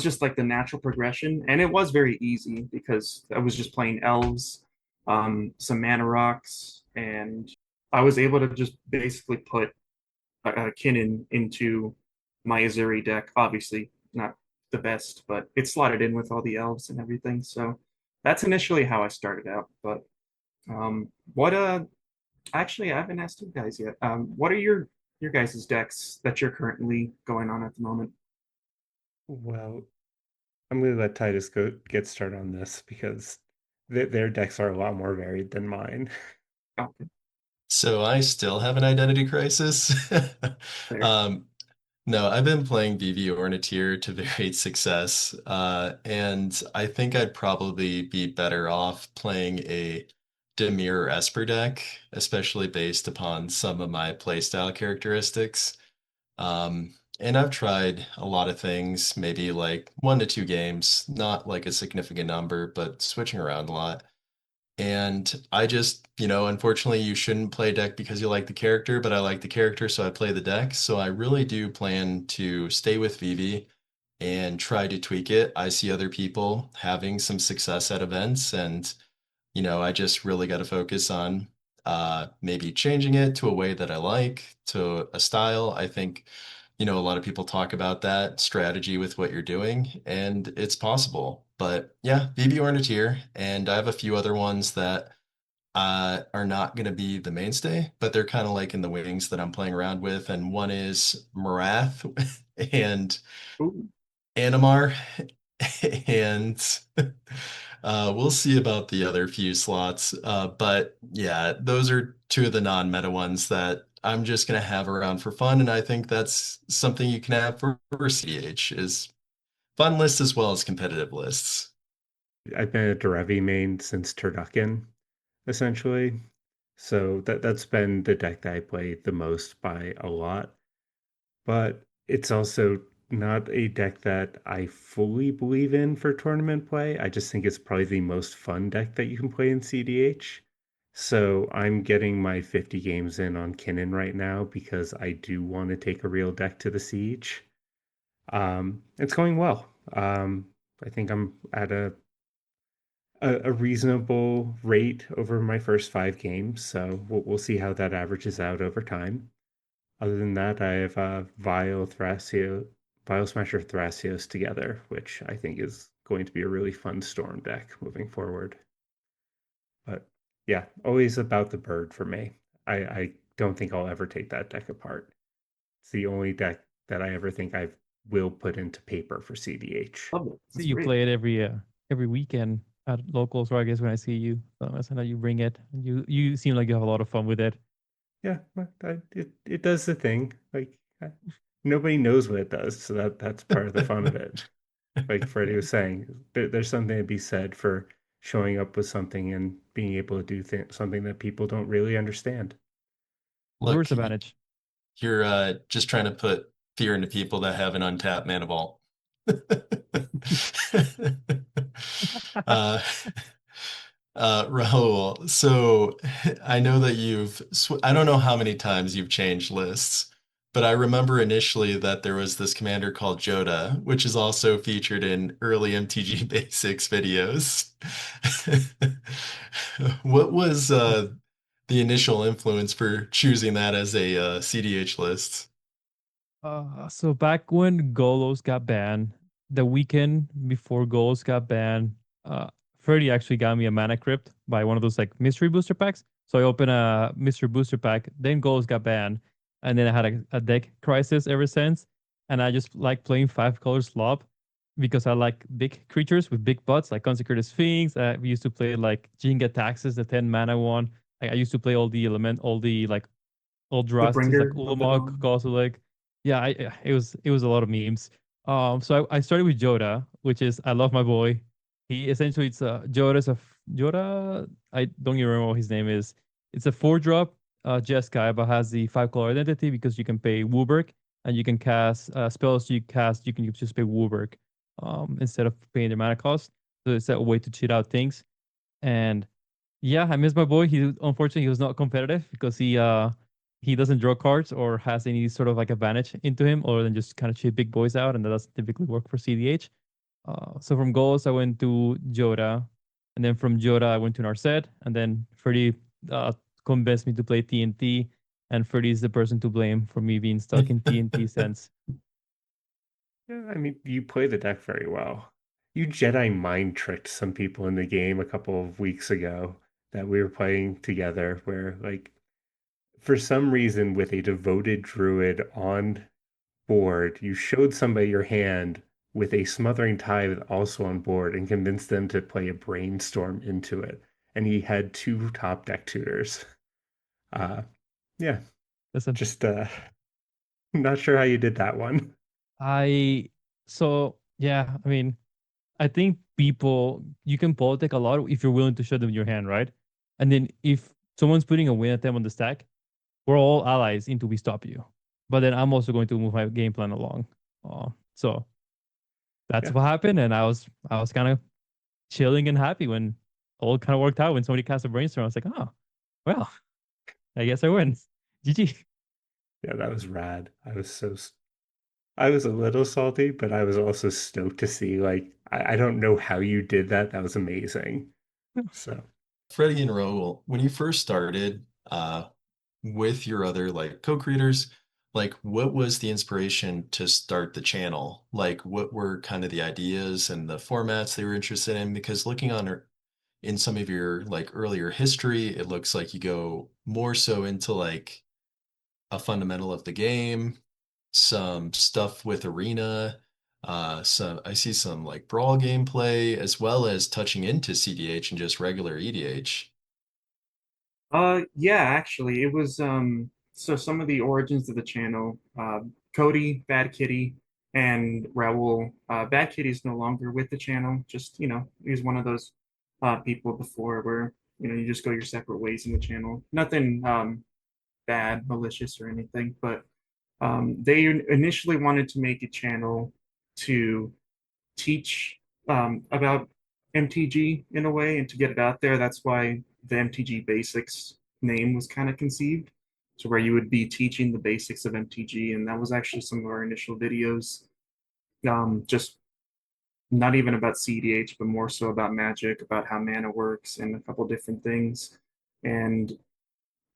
just like the natural progression, and it was very easy because I was just playing elves, some mana rocks, and I was able to just basically put Kinnan into my Azuri deck. Obviously, not the best, but it slotted in with all the elves and everything. So that's initially how I started out. But what actually I haven't asked you guys yet. What are your guys' decks that you're currently going on at the moment? Well, I'm going to let Titus get started on this because their decks are a lot more varied than mine. Okay, So I still have an identity crisis. there. Um, no, I've been playing VV Orniteer to varied success, and I think I'd probably be better off playing a Dimir or Esper deck, especially based upon some of my playstyle characteristics. And I've tried a lot of things, maybe like 1 to 2 games, not like a significant number, but switching around a lot. And I just, unfortunately, you shouldn't play a deck because you like the character, but I like the character, so I play the deck. So I really do plan to stay with Vivi and try to tweak it. I see other people having some success at events, and I just really got to focus on maybe changing it to a way that I like, to a style. I think, a lot of people talk about that strategy with what you're doing, and it's possible. But yeah, BB Orniteer, and I have a few other ones that are not going to be the mainstay, but they're kind of like in the wings that I'm playing around with. And one is Marath and Ooh, Animar, and we'll see about the other few slots. But yeah, those are two of the non-meta ones that I'm just gonna have around for fun, and I think that's something you can have for cEDH is fun lists as well as competitive lists. I've been a Derevi main since Turducken, essentially. So that's been the deck that I play the most by a lot. But it's also not a deck that I fully believe in for tournament play. I just think it's probably the most fun deck that you can play in cEDH. So I'm getting my 50 games in on Kinnan right now because I do want to take a real deck to the Siege. It's going well. I think I'm at a reasonable rate over my first 5 games, so we'll see how that averages out over time. Other than that, I have Vile Smasher Thrasios together, which I think is going to be a really fun Storm deck moving forward. But yeah, always about the bird for me. I don't think I'll ever take that deck apart. It's the only deck that I ever think I will put into paper for cEDH. love it. See That's you great. play it every weekend at locals, or I guess when I see you, Thomas, and you bring it. You seem like you have a lot of fun with it. Yeah, it does the thing. Like nobody knows what it does, so that's part of the fun of it. Like Freddie was saying, there's something to be said for showing up with something and being able to do something that people don't really understand. Look, Numerous advantage. you're just trying to put fear into people that have an untapped mana vault. uh, Raul, so I know that I don't know how many times you've changed lists, but I remember initially that there was this commander called Joda, which is also featured in early MTG Basics videos. What was the initial influence for choosing that as a cEDH list? So back when Golos got banned, the weekend before Golos got banned, uh, Freddie actually got me a mana crypt by one of those like mystery booster packs. So I opened a mystery booster pack. Then Golos got banned, and then I had a deck crisis ever since. And I just like playing 5 color slop because I like big creatures with big butts, like Consecrated Sphinx. We used to play like Jinga Taxes, the 10 mana one. I used to play all the like old The Drastis like bringer of the Ulamog, dawn. Kozilek. Yeah, it was a lot of memes. So I started with Joda, which is I love my boy. He essentially it's a Joda's a Joda. I don't even remember what his name is. It's a 4 drop Jeskai, but has the 5 color identity because you can pay Wooberg and you can cast spells you cast. You can just pay Woolwork instead of paying the mana cost. So it's a way to cheat out things. And yeah, I miss my boy. He was not competitive because he doesn't draw cards or has any sort of like advantage into him, other than just kind of cheat big boys out, and that doesn't typically work for cEDH. So from Goals, I went to Joda, and then from Joda, I went to Narset, and then Freddie convinced me to play TNT, and Freddie is the person to blame for me being stuck in TNT since. Yeah, I mean, you play the deck very well. You Jedi mind tricked some people in the game a couple of weeks ago that we were playing together, where, like, for some reason, with a devoted druid on board, you showed somebody your hand with a Smothering Tithe also on board and convinced them to play a Brainstorm into it. And he had two top deck tutors. Uh, yeah, Listen, just not sure how you did that one. I so yeah, I mean, I think people you can politic a lot if you're willing to show them your hand, right? And then if someone's putting a win attempt on the stack, we're all allies until we stop you. But then I'm also going to move my game plan along. So that's Yeah. what happened, and I was kind of chilling and happy when all kind of worked out. When somebody cast a brainstorm, I was like, oh, well, I guess I win. GG. Yeah, that was rad. I was a little salty, but I was also stoked to see, like, I don't know how you did that. That was amazing. So, Freddie and Raul, when you first started with your other like co-creators, like what was the inspiration to start the channel? Like what were kind of the ideas and the formats they were interested in? Because looking on in some of your like earlier history, it looks like you go more so into like a fundamental of the game, some stuff with Arena, some I see some like brawl gameplay, as well as touching into cEDH and just regular EDH. Yeah, actually, it was so some of the origins of the channel, Cody, Bad Kitty, and Raul. Bad Kitty's no longer with the channel. Just, he's one of those people before where, you just go your separate ways in the channel. Nothing bad, malicious or anything, but they initially wanted to make a channel to teach about MTG in a way and to get it out there. That's why the MTG Basics name was kind of conceived. So where you would be teaching the basics of MTG, and that was actually some of our initial videos. Just not even about cEDH, but more so about Magic, about how mana works, and a couple different things. And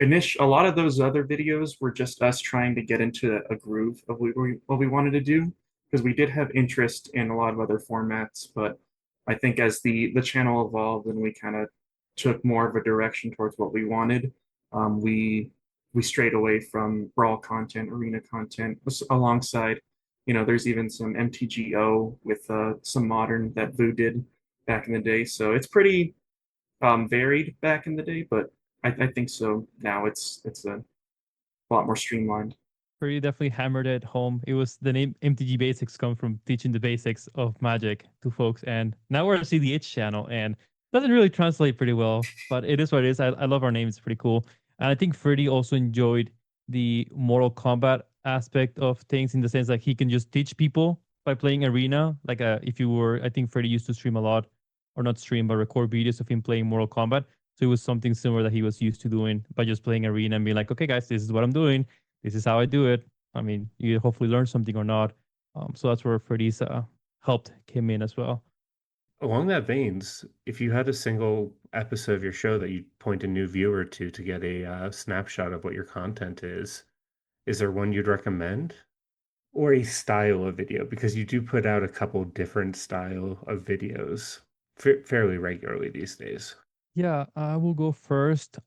a lot of those other videos were just us trying to get into a groove of what we wanted to do because we did have interest in a lot of other formats, but I think as the channel evolved and we kind of took more of a direction towards what we wanted, we strayed away from brawl content, arena content, alongside, there's even some MTGO with some modern that Vu did back in the day. So it's pretty varied back in the day, but I think so now it's a lot more streamlined. Where you definitely hammered it home. It was the name MTG Basics come from teaching the basics of Magic to folks, and now we're a cEDH channel, and it doesn't really translate pretty well, but it is what it is. I love our name; it's pretty cool, and I think Freddie also enjoyed the Mortal Kombat aspect of things in the sense like he can just teach people by playing Arena. Like if you were, I think Freddie used to stream a lot, or not stream, but record videos of him playing Mortal Kombat. So it was something similar that he was used to doing by just playing Arena and being like, okay, guys, this is what I'm doing, this is how I do it. I mean, you hopefully learn something or not. So that's where Freddie's helped came in as well. along that veins, if you had a single episode of your show that you'd point a new viewer to get a snapshot of what your content is there one you'd recommend? Or a style of video? Because you do put out a couple different style of videos fairly regularly these days. Yeah, I will go first.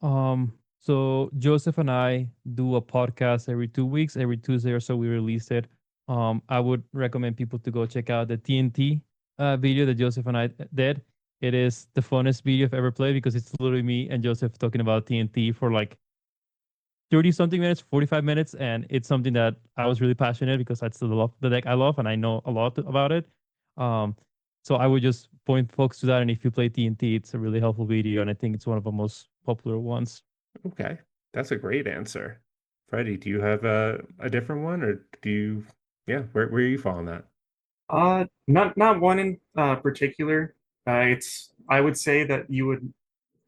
So Joseph and I do a podcast every 2 weeks, every Tuesday or so we release it. I would recommend people to go check out the TNT video that Joseph and I did. It is the funnest video I've ever played because it's literally me and Joseph talking about TNT for like 30 something minutes, 45 minutes. And it's something that I was really passionate because that's the deck I love and I know a lot about it. Um, so I would just point folks to that. And if you play TNT, it's a really helpful video. And I think it's one of the most popular ones. Okay, that's a great answer. Freddie, do you have a different one, or do you? Yeah, where you fall on that? Not one in particular. It's I would say that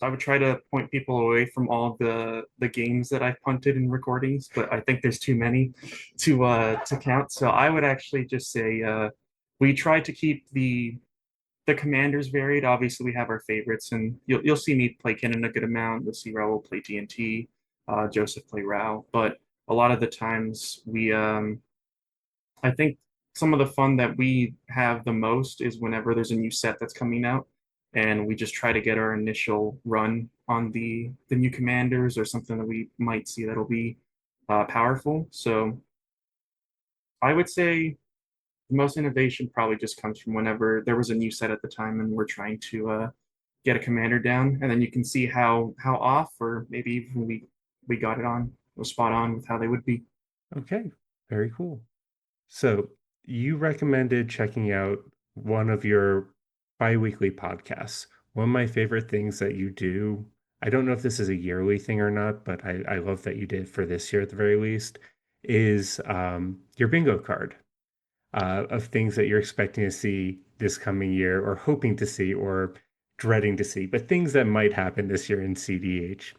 I would try to point people away from all the games that I've punted in recordings, but I think there's too many to count. So I would actually just say we try to keep the commanders varied. Obviously, we have our favorites, and you'll see me play Kennen a good amount. You'll see Raul play TNT, Joseph play Raul, but a lot of the times we I think some of the fun that we have the most is whenever there's a new set that's coming out, and we just try to get our initial run on the new commanders or something that we might see that'll be powerful. So I would say the most innovation probably just comes from whenever there was a new set at the time and we're trying to get a commander down, and then you can see how off or maybe even we got it on was spot on with how they would be. Okay, very cool. So you recommended checking out one of your bi-weekly podcasts. One of my favorite things that you do, I don't know if this is a yearly thing or not, but I love that you did for this year at the very least, is your bingo card of things that you're expecting to see this coming year or hoping to see or dreading to see, but things that might happen this year in cEDH.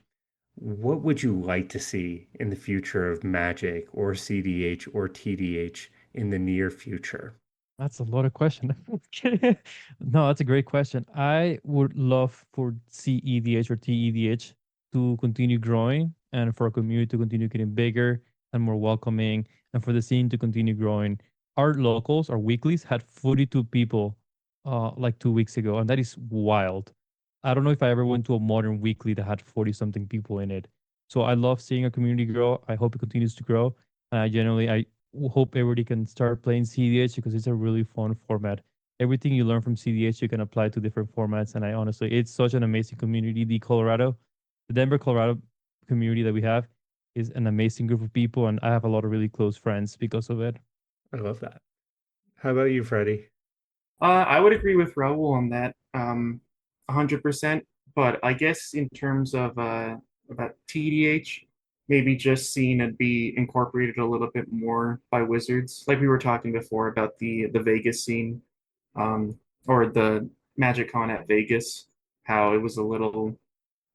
What would you like to see in the future of Magic or cEDH or tEDH in the near future? That's a lot of question. No, that's a great question. I would love for cEDH or tEDH to continue growing and for our community to continue getting bigger and more welcoming and for the scene to continue growing. Our locals, our weeklies had 42 people like 2 weeks ago, and that is wild. I don't know if I ever went to a modern weekly that had 40 something people in it. So I love seeing our community grow. I hope it continues to grow. And I hope everybody can start playing cEDH because it's a really fun format. Everything you learn from cEDH, you can apply to different formats. And I honestly, it's such an amazing community. The Denver, Colorado community that we have is an amazing group of people. And I have a lot of really close friends because of it. I love that. How about you, Freddie? I would agree with Raul on that, 100%. But I guess in terms of about TDH, maybe just seeing it be incorporated a little bit more by Wizards, like we were talking before about the Vegas scene, or the Magic Con at Vegas, how it was a little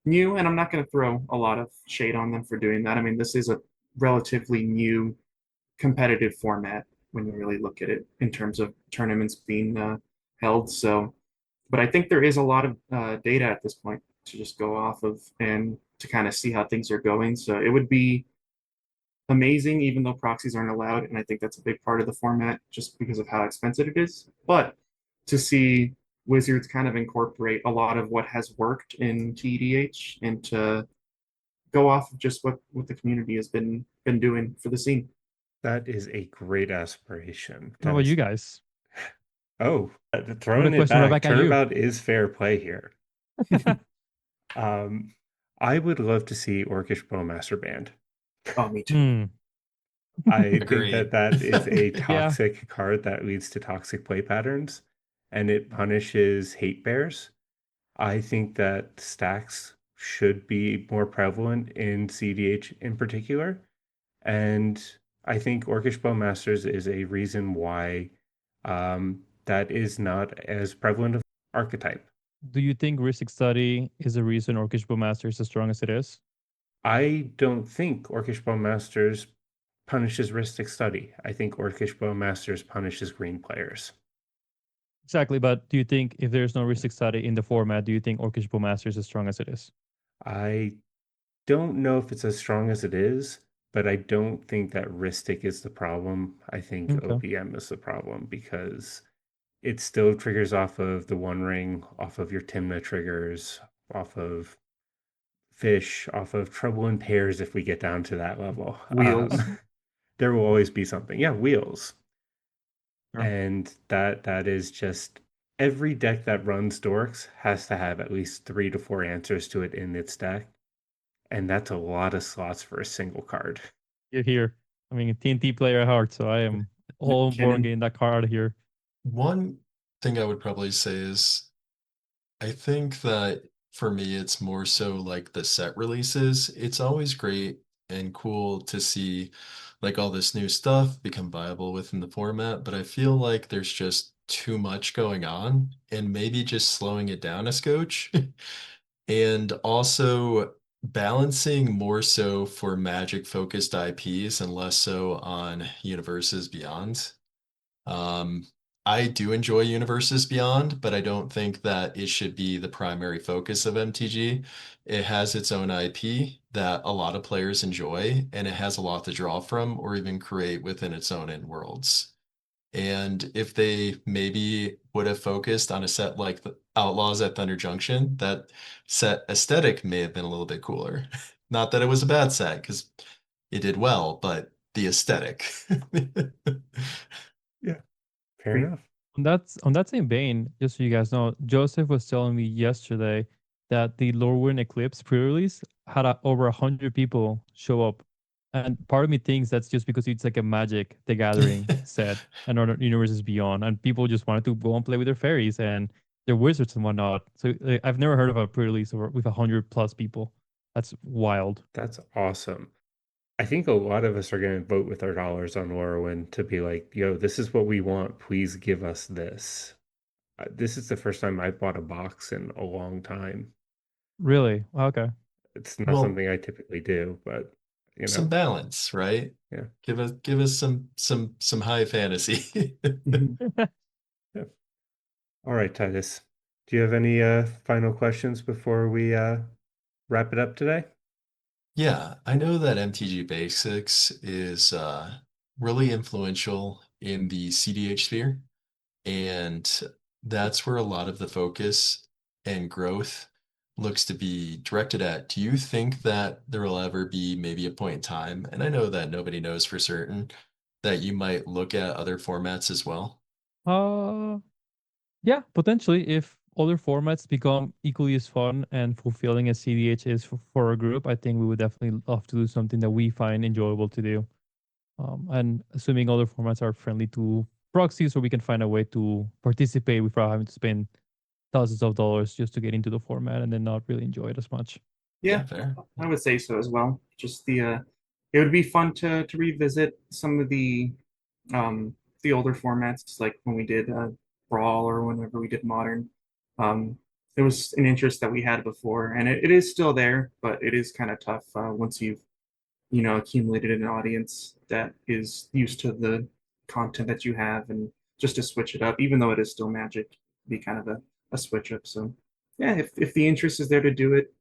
new. And I'm not going to throw a lot of shade on them for doing that. I mean, this is a relatively new competitive format when you really look at it in terms of tournaments being held. So, but I think there is a lot of data at this point to just go off of and to kind of see how things are going. So it would be amazing, even though proxies aren't allowed. And I think that's a big part of the format just because of how expensive it is. But to see Wizards kind of incorporate a lot of what has worked in TDH and to go off of just what the community has been doing for the scene. That is a great aspiration. How That about you is, guys? oh, Put a throwing it question right back. back at you. Turnabout is fair play here. Um, I would love to see Orcish Bowmaster banned. Oh, me too. Hmm. I think that Agreed. that is a Yeah. toxic card that leads to toxic play patterns, and it punishes hate bears. I think that stacks should be more prevalent in cEDH in particular, and I think Orcish Bowmasters is a reason why that is not as prevalent of archetype. Do you think Ristic Study is the reason Orcish Bowmaster is as strong as it is? I don't think Orcish Bowmasters punishes Ristic Study. I think Orcish Bowmasters punishes green players. Exactly, but do you think if there's no Ristic Study in the format, do you think Orcish Bowmaster is as strong as it is? I don't know if it's as strong as it is, but I don't think that Ristic is the problem. I think Okay. OPM is the problem because it still triggers off of the One Ring, off of your Timna triggers, off of Fish, off of Trouble in Pairs if we get down to that level. Wheels. There will always be something. Yeah, wheels. Sure. And that is just every deck that runs dorks has to have at least 3 to 4 answers to it in its deck. And that's a lot of slots for a single card. You're here. I mean, a TNT player at heart, so I am all on board on McKinnon. getting that card out of here. One thing I would probably say is I think that for me, it's more so like the set releases. It's always great and cool to see like all this new stuff become viable within the format, but I feel like there's just too much going on and maybe just slowing it down a scotch. And also balancing more so for Magic focused IPs and less so on universes beyond. Um, I do enjoy Universes Beyond, but I don't think that it should be the primary focus of MTG. It has its own IP that a lot of players enjoy, and it has a lot to draw from or even create within its own in worlds. And if they maybe would have focused on a set like the Outlaws at Thunder Junction, that set aesthetic may have been a little bit cooler. Not that it was a bad set, because it did well, but the aesthetic. Yeah, fair Great. enough. On that same vein, just so you guys know, Joseph was telling me yesterday that the Lorwyn Eclipse pre-release had over 100 people show up, and part of me thinks that's just because it's like a Magic the Gathering set and other universes beyond, and people just wanted to go and play with their fairies and their wizards and whatnot. So I've never heard of a pre-release with 100+ people. That's wild. That's awesome. I think a lot of us are going to vote with our dollars on Morrowind to be like, yo, this is what we want. Please give us this. This is the first time I bought a box in a long time. Really? Okay. It's not Well, something I typically do, but you some know, balance, right? yeah. Give us some high fantasy. Mhm. Yeah. All right, Titus. Do you have any final questions before we wrap it up today? Yeah, I know that MTG Basics is really influential in the cEDH sphere, and that's where a lot of the focus and growth looks to be directed at. Do you think that there will ever be maybe a point in time, and I know that nobody knows for certain, that you might look at other formats as well? Uh, Yeah, potentially. If other formats become equally as fun and fulfilling as cEDH is for a group, I think we would definitely love to do something that we find enjoyable to do. And assuming other formats are friendly to proxies, so we can find a way to participate without having to spend thousands of dollars just to get into the format and then not really enjoy it as much. Yeah, Yeah, fair. I would say so as well. Just it would be fun to revisit some of um the older formats, like when we did Brawl or whenever we did Modern. Um, it was an interest that we had before, and it is still there, but it is kind of tough once you've accumulated an audience that is used to the content that you have, and just to switch it up, even though it is still Magic, be kind of a switch up. So yeah, if the interest is there to do it,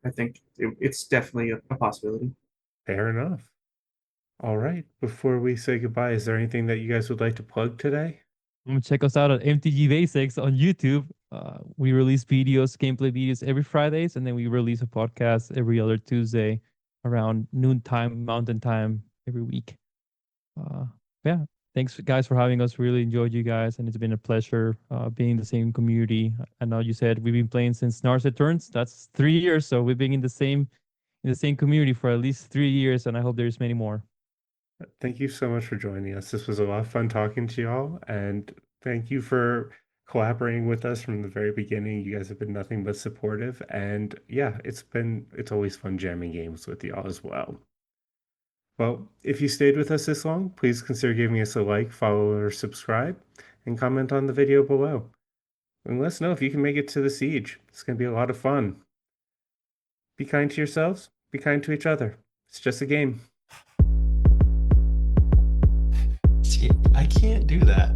I think it's definitely a possibility. Fair enough. All right. Before we say goodbye, is there anything that you guys would like to plug today? Check us out at MTG Basics on YouTube. We release videos, gameplay videos every Fridays, and then we release a podcast every other Tuesday around noontime, Mountain Time every week. Uh, yeah, thanks guys for having us. Really enjoyed you guys, and it's been a pleasure being in the same community. I know you said we've been playing since Nars Returns. That's 3 years, so we've been in the same community for at least 3 years, and I hope there's many more. Thank you so much for joining us. This was a lot of fun talking to y'all, and thank you for collaborating with us from the very beginning. You guys have been nothing but supportive, and yeah, it's always fun jamming games with y'all as well. Well, if you stayed with us this long, please consider giving us a like, follow, or subscribe, and comment on the video below. And let us know if you can make it to the siege. It's going to be a lot of fun. Be kind to yourselves, be kind to each other. It's just a game. See, I can't do that.